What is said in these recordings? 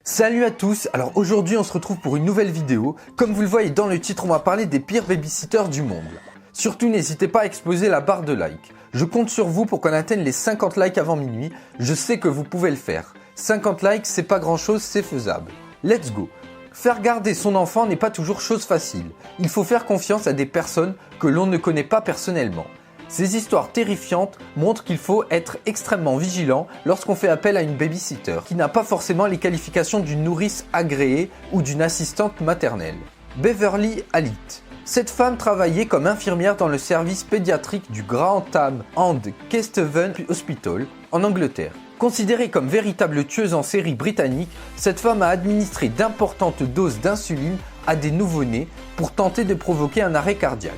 Salut à tous, alors aujourd'hui on se retrouve pour une nouvelle vidéo. Comme vous le voyez dans le titre, on va parler des pires babysitters du monde. Surtout n'hésitez pas à exploser la barre de likes. Je compte sur vous pour qu'on atteigne les 50 likes avant minuit. Je sais que vous pouvez le faire. 50 likes c'est pas grand chose, c'est faisable. Let's go. Faire garder son enfant n'est pas toujours chose facile. Il faut faire confiance à des personnes que l'on ne connaît pas personnellement. Ces histoires terrifiantes montrent qu'il faut être extrêmement vigilant lorsqu'on fait appel à une babysitter qui n'a pas forcément les qualifications d'une nourrice agréée ou d'une assistante maternelle. Beverly Halit. Cette femme travaillait comme infirmière dans le service pédiatrique du Grantham and Kesteven Hospital en Angleterre. Considérée comme véritable tueuse en série britannique, cette femme a administré d'importantes doses d'insuline à des nouveau-nés pour tenter de provoquer un arrêt cardiaque.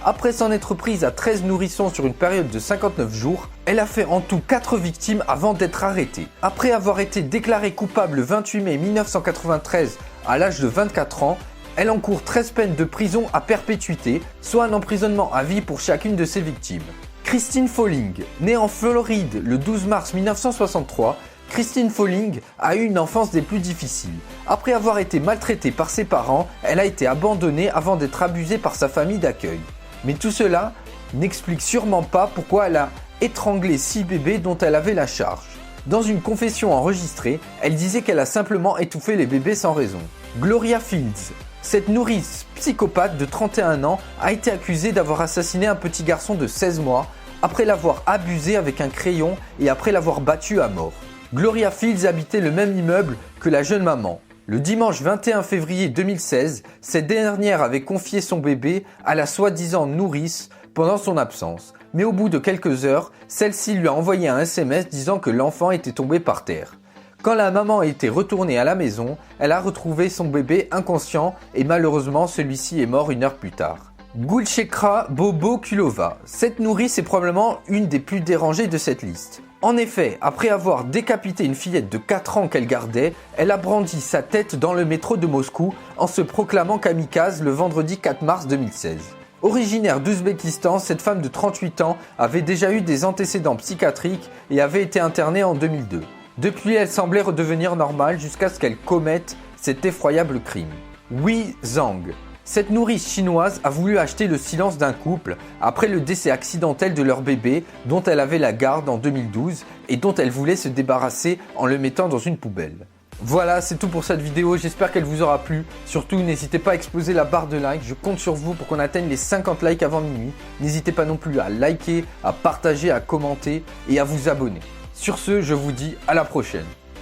Après s'en être prise à 13 nourrissons sur une période de 59 jours, elle a fait en tout 4 victimes avant d'être arrêtée. Après avoir été déclarée coupable le 28 mai 1993 à l'âge de 24 ans, elle encourt 13 peines de prison à perpétuité, soit un emprisonnement à vie pour chacune de ses victimes. Christine Folling, née en Floride le 12 mars 1963, Christine Folling a eu une enfance des plus difficiles. Après avoir été maltraitée par ses parents, elle a été abandonnée avant d'être abusée par sa famille d'accueil. Mais tout cela n'explique sûrement pas pourquoi elle a étranglé 6 bébés dont elle avait la charge. Dans une confession enregistrée, elle disait qu'elle a simplement étouffé les bébés sans raison. Gloria Fields. Cette nourrice psychopathe de 31 ans a été accusée d'avoir assassiné un petit garçon de 16 mois après l'avoir abusé avec un crayon et après l'avoir battu à mort. Gloria Fields habitait le même immeuble que la jeune maman. Le dimanche 21 février 2016, cette dernière avait confié son bébé à la soi-disant nourrice pendant son absence. Mais au bout de quelques heures, celle-ci lui a envoyé un SMS disant que l'enfant était tombé par terre. Quand la maman était retournée à la maison, elle a retrouvé son bébé inconscient et malheureusement celui-ci est mort une heure plus tard. Gulchekra Bobokulova. Cette nourrice est probablement une des plus dérangées de cette liste. En effet, après avoir décapité une fillette de 4 ans qu'elle gardait, elle a brandi sa tête dans le métro de Moscou en se proclamant kamikaze le vendredi 4 mars 2016. Originaire d'Ouzbékistan, cette femme de 38 ans avait déjà eu des antécédents psychiatriques et avait été internée en 2002. Depuis, elle semblait redevenir normale jusqu'à ce qu'elle commette cet effroyable crime. Wei Zhang. Cette nourrice chinoise a voulu acheter le silence d'un couple après le décès accidentel de leur bébé dont elle avait la garde en 2012 et dont elle voulait se débarrasser en le mettant dans une poubelle. Voilà, c'est tout pour cette vidéo, j'espère qu'elle vous aura plu. Surtout, n'hésitez pas à exploser la barre de like, je compte sur vous pour qu'on atteigne les 50 likes avant minuit. N'hésitez pas non plus à liker, à partager, à commenter et à vous abonner. Sur ce, je vous dis à la prochaine.